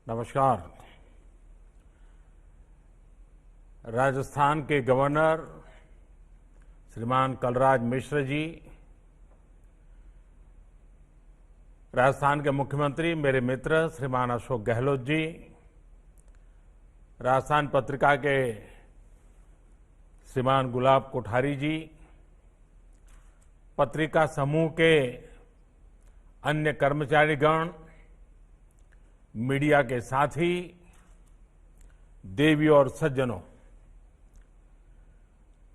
नमस्कार। राजस्थान के गवर्नर श्रीमान कलराज मिश्र जी, राजस्थान के मुख्यमंत्री मेरे मित्र श्रीमान अशोक गहलोत जी, राजस्थान पत्रिका के श्रीमान गुलाब कोठारी जी, पत्रिका समूह के अन्य कर्मचारीगण, मीडिया के साथी, देवियों और सज्जनों,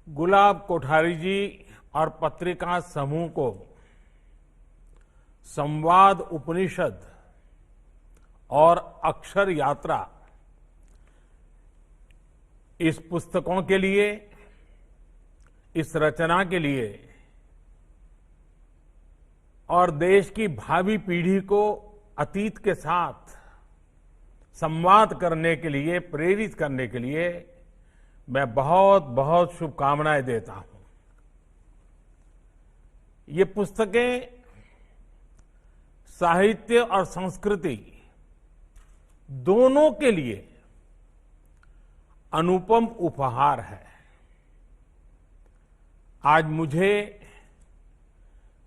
गुलाब कोठारी जी और पत्रिका समूह को संवाद उपनिषद और अक्षर यात्रा इस पुस्तकों के लिए, इस रचना के लिए और देश की भावी पीढ़ी को अतीत के साथ संवाद करने के लिए, प्रेरित करने के लिए मैं बहुत बहुत शुभकामनाएं देता हूं। ये पुस्तकें साहित्य और संस्कृति दोनों के लिए अनुपम उपहार है। आज मुझे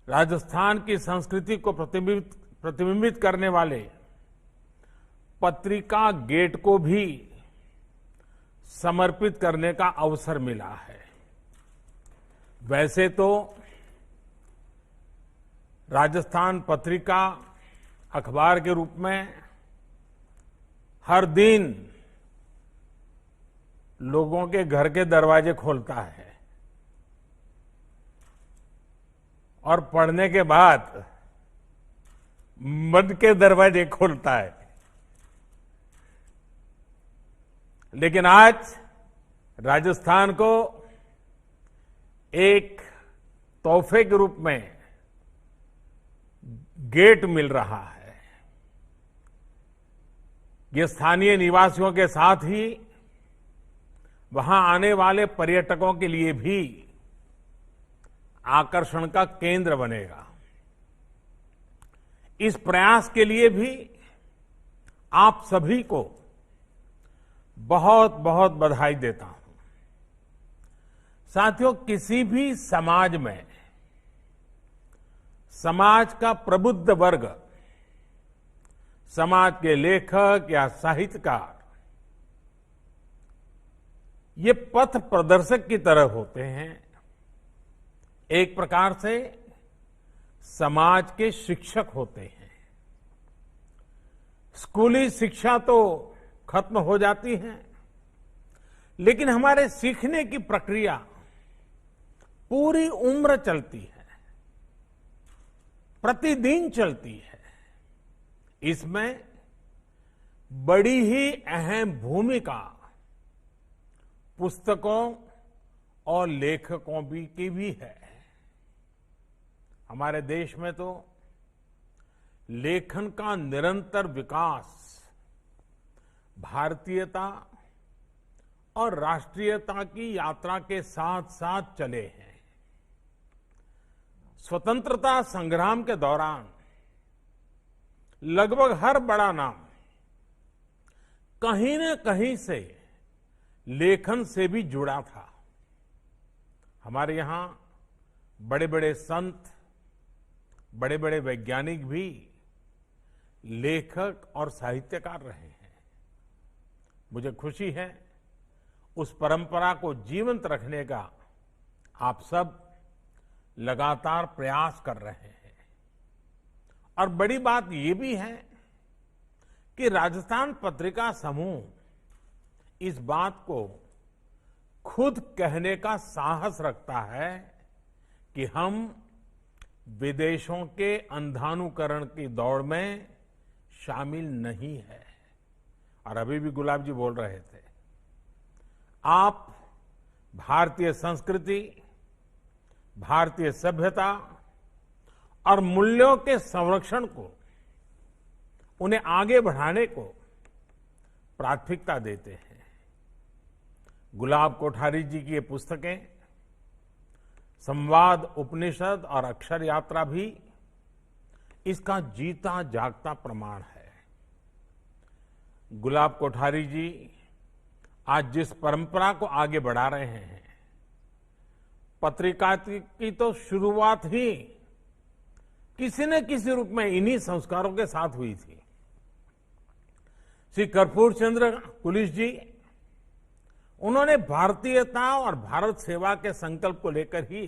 राजस्थान की संस्कृति को प्रतिबिंबित करने वाले पत्रिका गेट को भी समर्पित करने का अवसर मिला है। वैसे तो राजस्थान पत्रिका अखबार के रूप में हर दिन लोगों के घर के दरवाजे खोलता है और पढ़ने के बाद मन के दरवाजे खोलता है। लेकिन आज राजस्थान को एक तोहफे के रूप में गेट मिल रहा है। ये स्थानीय निवासियों के साथ ही वहां आने वाले पर्यटकों के लिए भी आकर्षण का केंद्र बनेगा। इस प्रयास के लिए भी आप सभी को बहुत बहुत बधाई देता हूं। साथियों, किसी भी समाज में समाज का प्रबुद्ध वर्ग, समाज के लेखक या साहित्यकार ये पथ प्रदर्शक की तरह होते हैं। एक प्रकार से समाज के शिक्षक होते हैं। स्कूली शिक्षा तो खत्म हो जाती है, लेकिन हमारे सीखने की प्रक्रिया पूरी उम्र चलती है, प्रतिदिन चलती है। इसमें बड़ी ही अहम भूमिका पुस्तकों और लेखकों की भी है। हमारे देश में तो लेखन का निरंतर विकास भारतीयता और राष्ट्रीयता की यात्रा के साथ साथ चले हैं। स्वतंत्रता संग्राम के दौरान लगभग हर बड़ा नाम कहीं न कहीं से लेखन से भी जुड़ा था। हमारे यहां बड़े बड़े संत, बड़े बड़े वैज्ञानिक भी लेखक और साहित्यकार रहे हैं। मुझे खुशी है उस परंपरा को जीवंत रखने का आप सब लगातार प्रयास कर रहे हैं। और बड़ी बात ये भी है कि राजस्थान पत्रिका समूह इस बात को खुद कहने का साहस रखता है कि हम विदेशों के अंधानुकरण की दौड़ में शामिल नहीं है। और अभी भी गुलाब जी बोल रहे थे, आप भारतीय संस्कृति, भारतीय सभ्यता और मूल्यों के संरक्षण को, उन्हें आगे बढ़ाने को प्राथमिकता देते हैं। गुलाब कोठारी जी की ये पुस्तकें संवाद उपनिषद और अक्षर यात्रा भी इसका जीता जागता प्रमाण है। गुलाब कोठारी जी आज जिस परंपरा को आगे बढ़ा रहे हैं, पत्रिका की तो शुरुआत ही किसी न किसी रूप में इन्हीं संस्कारों के साथ हुई थी। श्री कर्पूर चंद्र कुलिश जी, उन्होंने भारतीयता और भारत सेवा के संकल्प को लेकर ही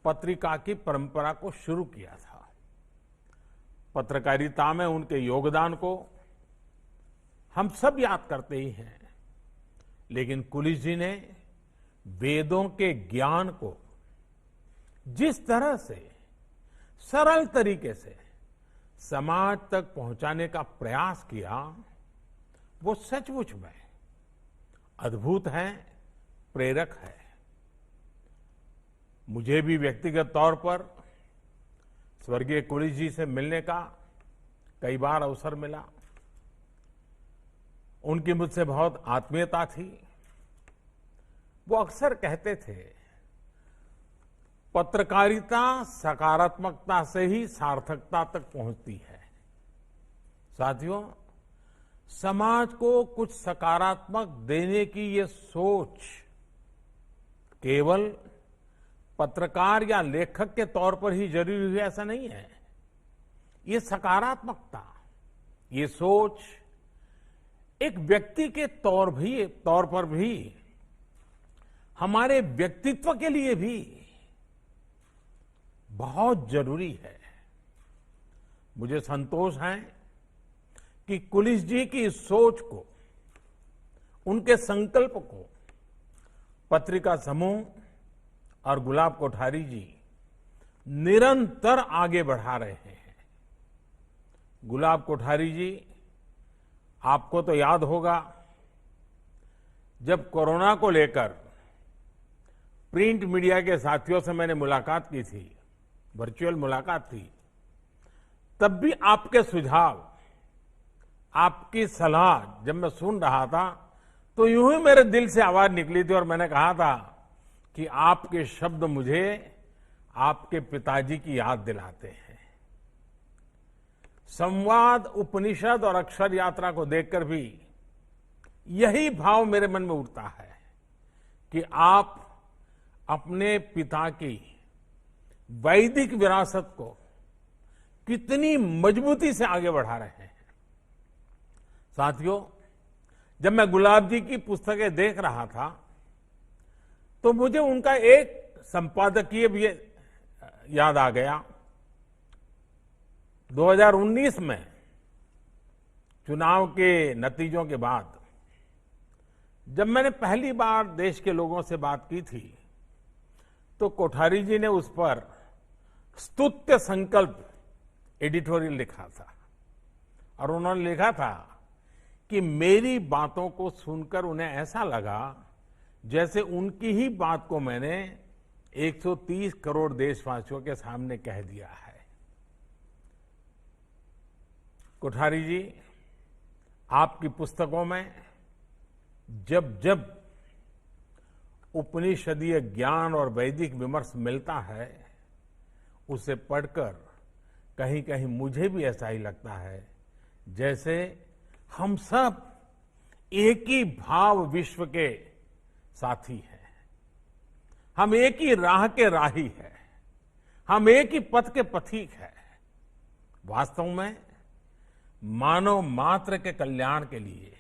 पत्रिका की परंपरा को शुरू किया था। पत्रकारिता में उनके योगदान को हम सब याद करते ही हैं, लेकिन कुलिश जी ने वेदों के ज्ञान को जिस तरह से सरल तरीके से समाज तक पहुंचाने का प्रयास किया, वो सचमुच में अद्भुत है, प्रेरक है। मुझे भी व्यक्तिगत तौर पर स्वर्गीय कुलिश जी से मिलने का कई बार अवसर मिला। उनकी मुझसे बहुत आत्मीयता थी। वो अक्सर कहते थे, पत्रकारिता सकारात्मकता से ही सार्थकता तक पहुंचती है। साथियों, समाज को कुछ सकारात्मक देने की ये सोच केवल पत्रकार या लेखक के तौर पर ही जरूरी है, ऐसा नहीं है। ये सकारात्मकता, ये सोच एक व्यक्ति के तौर पर भी, हमारे व्यक्तित्व के लिए भी बहुत जरूरी है। मुझे संतोष है कि कुलिश जी की इस सोच को, उनके संकल्प को पत्रिका समूह और गुलाब कोठारी जी निरंतर आगे बढ़ा रहे हैं। गुलाब कोठारी जी, आपको तो याद होगा, जब कोरोना को लेकर प्रिंट मीडिया के साथियों से मैंने मुलाकात की थी, वर्चुअल मुलाकात थी, तब भी आपके सुझाव, आपकी सलाह जब मैं सुन रहा था तो यूं ही मेरे दिल से आवाज निकली थी और मैंने कहा था कि आपके शब्द मुझे आपके पिताजी की याद दिलाते हैं। संवाद, उपनिषद और अक्षर यात्रा को देखकर भी यही भाव मेरे मन में उठता है कि आप अपने पिता की वैदिक विरासत को कितनी मजबूती से आगे बढ़ा रहे हैं। साथियों, जब मैं गुलाब जी की पुस्तकें देख रहा था तो मुझे उनका एक संपादकीय भी याद आ गया। 2019 में चुनाव के नतीजों के बाद जब मैंने पहली बार देश के लोगों से बात की थी तो कोठारी जी ने उस पर स्तुत्य संकल्प एडिटोरियल लिखा था और उन्होंने लिखा था कि मेरी बातों को सुनकर उन्हें ऐसा लगा जैसे उनकी ही बात को मैंने 130 करोड़ देशवासियों के सामने कह दिया है। कोठारी जी, आपकी पुस्तकों में जब जब उपनिषदीय ज्ञान और वैदिक विमर्श मिलता है, उसे पढ़कर कहीं कहीं मुझे भी ऐसा ही लगता है जैसे हम सब एक ही भाव विश्व के साथी हैं, हम एक ही राह के राही हैं, हम एक ही पथ के पथिक हैं। वास्तव में मानव मात्र के कल्याण के लिए,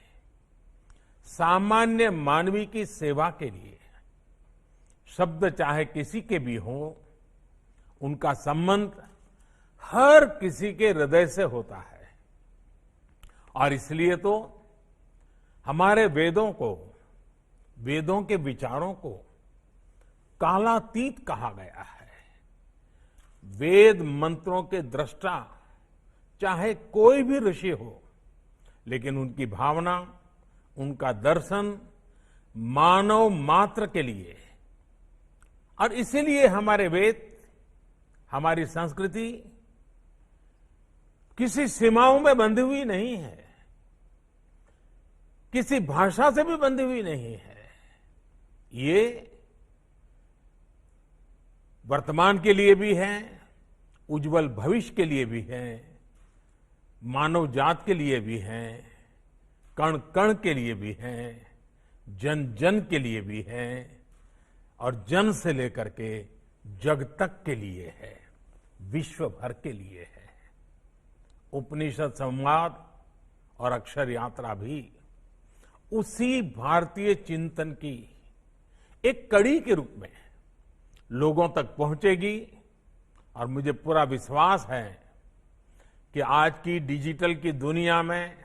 सामान्य मानवी की सेवा के लिए शब्द चाहे किसी के भी हो, उनका संबंध हर किसी के हृदय से होता है। और इसलिए तो हमारे वेदों को, वेदों के विचारों को कालातीत कहा गया है। वेद मंत्रों के दृष्टा चाहे कोई भी ऋषि हो, लेकिन उनकी भावना, उनका दर्शन मानव मात्र के लिए, और इसीलिए हमारे वेद, हमारी संस्कृति किसी सीमाओं में बंधी हुई नहीं है, किसी भाषा से भी बंधी हुई नहीं है। ये वर्तमान के लिए भी है, उज्जवल भविष्य के लिए भी है, मानव जात के लिए भी है, कण कण के लिए भी है, जन जन के लिए भी है और जन से लेकर के जग तक के लिए है, विश्व भर के लिए है। उपनिषद संवाद और अक्षर यात्रा भी उसी भारतीय चिंतन की एक कड़ी के रूप में लोगों तक पहुंचेगी और मुझे पूरा विश्वास है कि आज की डिजिटल की दुनिया में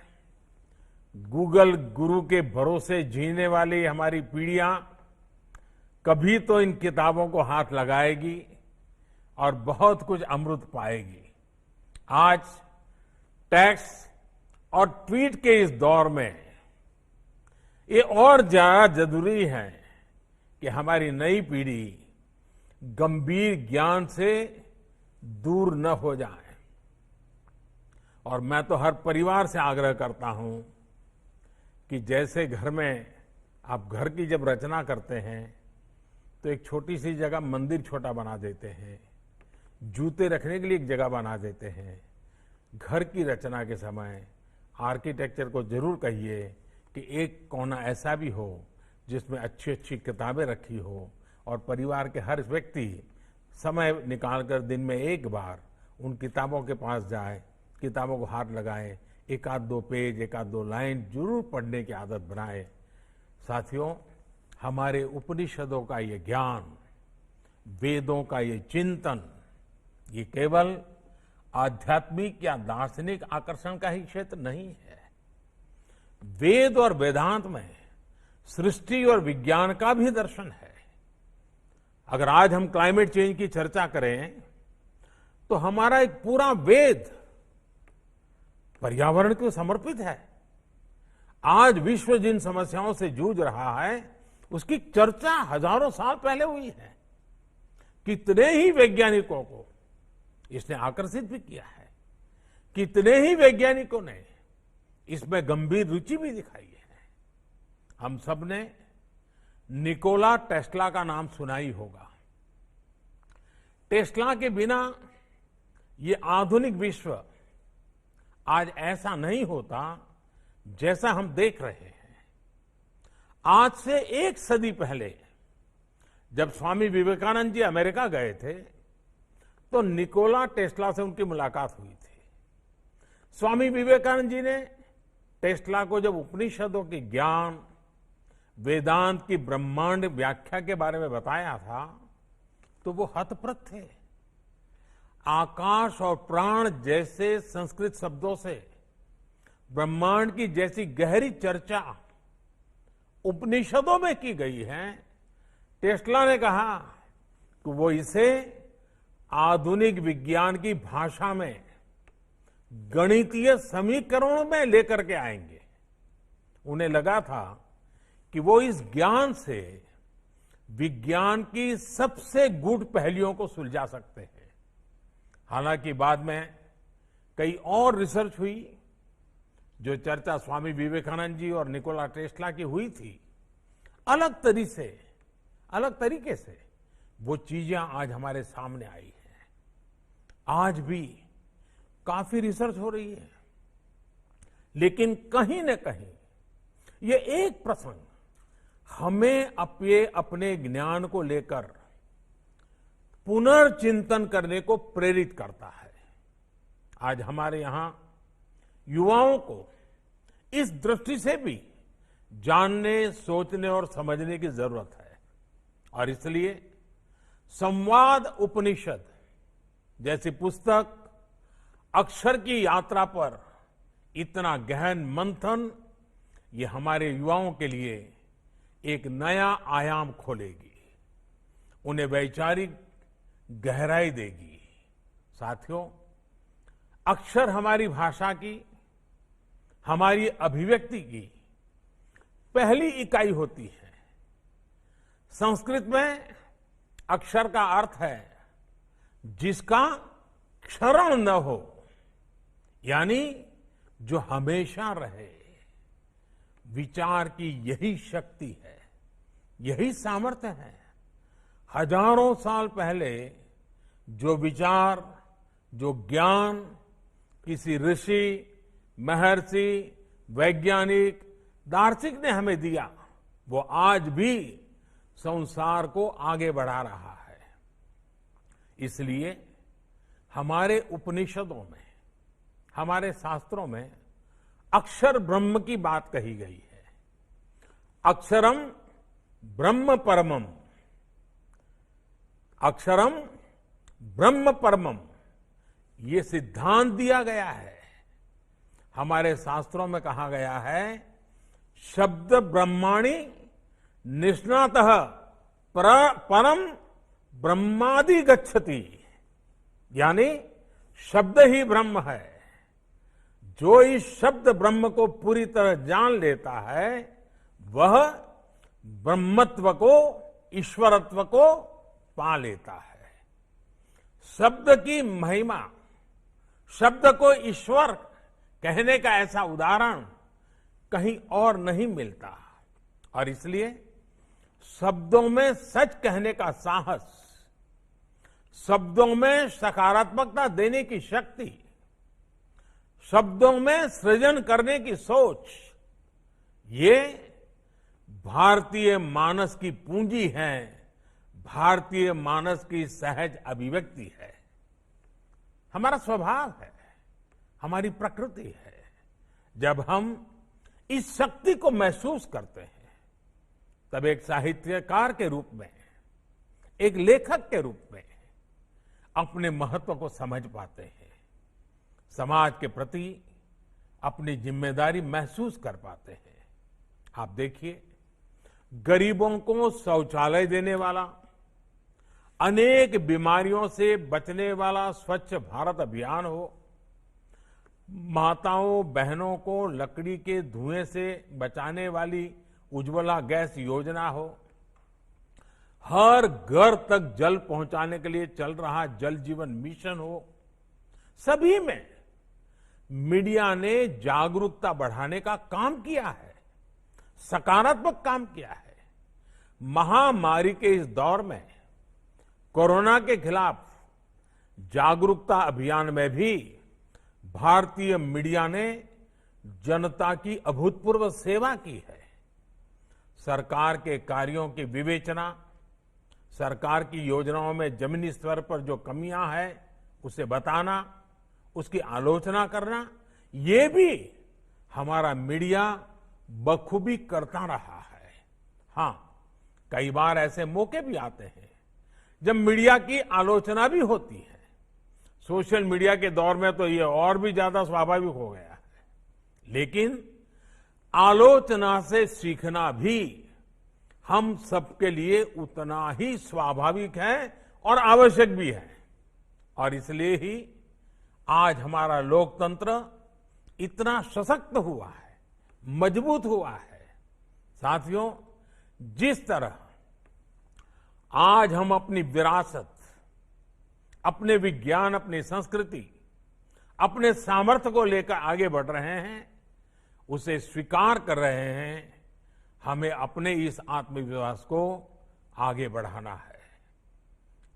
गूगल गुरु के भरोसे जीने वाली हमारी पीढ़ियां कभी तो इन किताबों को हाथ लगाएगी और बहुत कुछ अमृत पाएगी। आज टेक्स्ट और ट्वीट के इस दौर में ये और ज्यादा जरूरी है कि हमारी नई पीढ़ी गंभीर ज्ञान से दूर न हो जाए। और मैं तो हर परिवार से आग्रह करता हूं कि जैसे घर में आप घर की जब रचना करते हैं तो एक छोटी सी जगह मंदिर छोटा बना देते हैं, जूते रखने के लिए एक जगह बना देते हैं। घर की रचना के समय आर्किटेक्चर को जरूर कहिए कि एक कोना ऐसा भी हो जिसमें अच्छी अच्छी किताबें रखी हो और परिवार के हर व्यक्ति समय निकालकर दिन में एक बार उन किताबों के पास जाए, किताबों को हाथ लगाए, एक आध दो पेज, एक आध दो लाइन जरूर पढ़ने की आदत बनाए। साथियों, हमारे उपनिषदों का ये ज्ञान, वेदों का ये चिंतन, ये केवल आध्यात्मिक या दार्शनिक आकर्षण का ही क्षेत्र नहीं है। वेद और वेदांत में सृष्टि और विज्ञान का भी दर्शन है। अगर आज हम क्लाइमेट चेंज की चर्चा करें तो हमारा एक पूरा वेद पर्यावरण को समर्पित है। आज विश्व जिन समस्याओं से जूझ रहा है उसकी चर्चा हजारों साल पहले हुई है। कितने ही वैज्ञानिकों को इसने आकर्षित भी किया है, कितने ही वैज्ञानिकों ने इसमें गंभीर रुचि भी दिखाई है। हम सब ने निकोला टेस्ला का नाम सुना ही होगा। टेस्ला के बिना ये आधुनिक विश्व आज ऐसा नहीं होता जैसा हम देख रहे हैं। आज से एक सदी पहले जब स्वामी विवेकानंद जी अमेरिका गए थे तो निकोला टेस्ला से उनकी मुलाकात हुई थी। स्वामी विवेकानंद जी ने टेस्ला को जब उपनिषदों के ज्ञान, वेदांत की ब्रह्मांड व्याख्या के बारे में बताया था तो वो हतप्रत थे। आकाश और प्राण जैसे संस्कृत शब्दों से ब्रह्मांड की जैसी गहरी चर्चा उपनिषदों में की गई है, टेस्ला ने कहा कि वो इसे आधुनिक विज्ञान की भाषा में गणितीय समीकरणों में लेकर के आएंगे। उन्हें लगा था कि वो इस ज्ञान से विज्ञान की सबसे गूढ़ पहलियों को सुलझा सकते हैं। हालांकि बाद में कई और रिसर्च हुई, जो चर्चा स्वामी विवेकानंद जी और निकोला टेस्ला की हुई थी, अलग तरीके से वो चीजें आज हमारे सामने आई हैं। आज भी काफी रिसर्च हो रही है, लेकिन कहीं न कहीं ये एक प्रसंग हमें अपने ज्ञान को लेकर पुनर्चिंतन करने को प्रेरित करता है। आज हमारे यहां युवाओं को इस दृष्टि से भी जानने, सोचने और समझने की जरूरत है और इसलिए संवाद उपनिषद जैसी पुस्तक अक्षर की यात्रा पर इतना गहन मंथन, ये हमारे युवाओं के लिए एक नया आयाम खोलेगी, उन्हें वैचारिक गहराई देगी। साथियों, अक्षर हमारी भाषा की, हमारी अभिव्यक्ति की पहली इकाई होती है। संस्कृत में अक्षर का अर्थ है जिसका क्षरण न हो, यानी जो हमेशा रहे। विचार की यही शक्ति है, यही सामर्थ्य है। हजारों साल पहले जो विचार, जो ज्ञान किसी ऋषि, महर्षि, वैज्ञानिक, दार्शनिक ने हमें दिया, वो आज भी संसार को आगे बढ़ा रहा है। इसलिए हमारे उपनिषदों में, हमारे शास्त्रों में अक्षर ब्रह्म की बात कही गई है। अक्षरम ब्रह्म परमम, अक्षरम ब्रह्म परमम, ये सिद्धांत दिया गया है। हमारे शास्त्रों में कहा गया है, शब्द ब्रह्माणि निष्णातः परम ब्रह्मादि गच्छति, यानी शब्द ही ब्रह्म है। जो इस शब्द ब्रह्म को पूरी तरह जान लेता है, वह ब्रह्मत्व को, ईश्वरत्व को पा लेता है। शब्द की महिमा, शब्द को ईश्वर कहने का ऐसा उदाहरण कहीं और नहीं मिलता, और इसलिए शब्दों में सच कहने का साहस, शब्दों में सकारात्मकता देने की शक्ति, शब्दों में सृजन करने की सोच, ये भारतीय मानस की पूंजी है, भारतीय मानस की सहज अभिव्यक्ति है, हमारा स्वभाव है, हमारी प्रकृति है। जब हम इस शक्ति को महसूस करते हैं, तब एक साहित्यकार के रूप में, एक लेखक के रूप में अपने महत्व को समझ पाते हैं, समाज के प्रति अपनी जिम्मेदारी महसूस कर पाते हैं। आप देखिए, गरीबों को शौचालय देने वाला, अनेक बीमारियों से बचने वाला स्वच्छ भारत अभियान हो, माताओं बहनों को लकड़ी के धुएं से बचाने वाली उज्ज्वला गैस योजना हो, हर घर तक जल पहुंचाने के लिए चल रहा जल जीवन मिशन हो, सभी में मीडिया ने जागरूकता बढ़ाने का काम किया है, सकारात्मक काम किया है। महामारी के इस दौर में कोरोना के खिलाफ जागरूकता अभियान में भी भारतीय मीडिया ने जनता की अभूतपूर्व सेवा की है। सरकार के कार्यों की विवेचना, सरकार की योजनाओं में जमीनी स्तर पर जो कमियां हैं उसे बताना, उसकी आलोचना करना, ये भी हमारा मीडिया बखूबी करता रहा है। हां, कई बार ऐसे मौके भी आते हैं जब मीडिया की आलोचना भी होती है। सोशल मीडिया के दौर में तो ये और भी ज्यादा स्वाभाविक हो गया है, लेकिन आलोचना से सीखना भी हम सबके लिए उतना ही स्वाभाविक है और आवश्यक भी है। और इसलिए ही आज हमारा लोकतंत्र इतना सशक्त हुआ है, मजबूत हुआ है। साथियों, जिस तरह आज हम अपनी विरासत, अपने विज्ञान, अपनी संस्कृति, अपने सामर्थ्य को लेकर आगे बढ़ रहे हैं, उसे स्वीकार कर रहे हैं, हमें अपने इस आत्मविश्वास को आगे बढ़ाना है।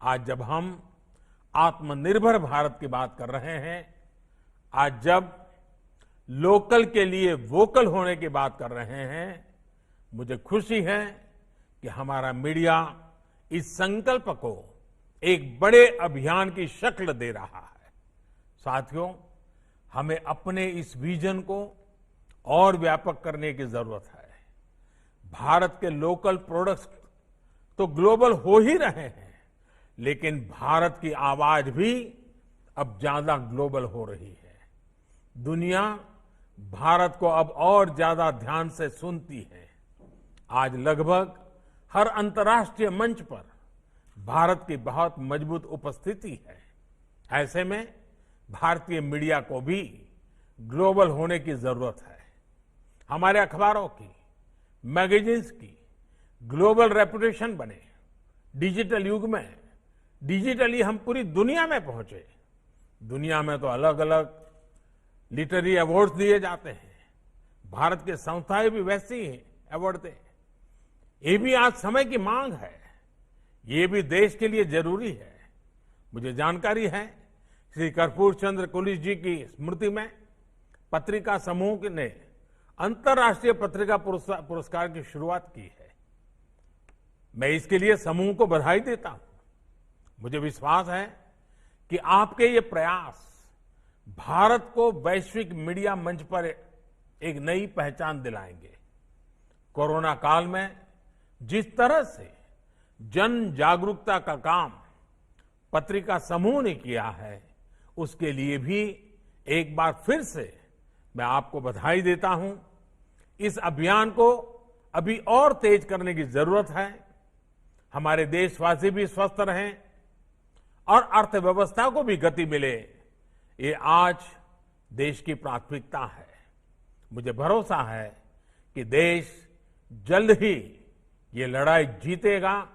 आज जब हम आत्मनिर्भर भारत की बात कर रहे हैं, आज जब लोकल के लिए वोकल होने की बात कर रहे हैं, मुझे खुशी है कि हमारा मीडिया इस संकल्प को एक बड़े अभियान की शक्ल दे रहा है। साथियों, हमें अपने इस विजन को और व्यापक करने की जरूरत है। भारत के लोकल प्रोडक्ट्स तो ग्लोबल हो ही रहे हैं, लेकिन भारत की आवाज भी अब ज्यादा ग्लोबल हो रही है। दुनिया भारत को अब और ज्यादा ध्यान से सुनती है। आज लगभग हर अंतर्राष्ट्रीय मंच पर भारत की बहुत मजबूत उपस्थिति है। ऐसे में भारतीय मीडिया को भी ग्लोबल होने की जरूरत है। हमारे अखबारों की, मैगजीन्स की ग्लोबल रेपुटेशन बने। डिजिटल युग में डिजिटली हम पूरी दुनिया में पहुंचे। दुनिया में तो अलग अलग लिटरेरी अवार्ड्स दिए जाते हैं, भारत के संस्थाएं भी वैसे ही अवार्ड दें। ये भी आज समय की मांग है, ये भी देश के लिए जरूरी है। मुझे जानकारी है, श्री कर्पूर चंद्र कुलिश जी की स्मृति में पत्रिका समूह ने अंतर्राष्ट्रीय पत्रिका पुरस्कार की शुरुआत की है। मैं इसके लिए समूह को बधाई देता हूं। मुझे विश्वास है कि आपके ये प्रयास भारत को वैश्विक मीडिया मंच पर एक नई पहचान दिलाएंगे। कोरोना काल में जिस तरह से जन जागरूकता का काम पत्रिका समूह ने किया है, उसके लिए भी एक बार फिर से मैं आपको बधाई देता हूं। इस अभियान को अभी और तेज करने की जरूरत है। हमारे देशवासी भी स्वस्थ रहें और अर्थव्यवस्था को भी गति मिले, ये आज देश की प्राथमिकता है। मुझे भरोसा है कि देश जल्द ही ये लड़ाई जीतेगा।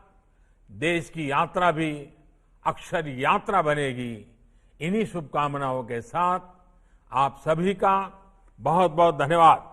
देश की यात्रा भी अक्षर यात्रा बनेगी। इन्हीं शुभकामनाओं के साथ आप सभी का बहुत बहुत धन्यवाद।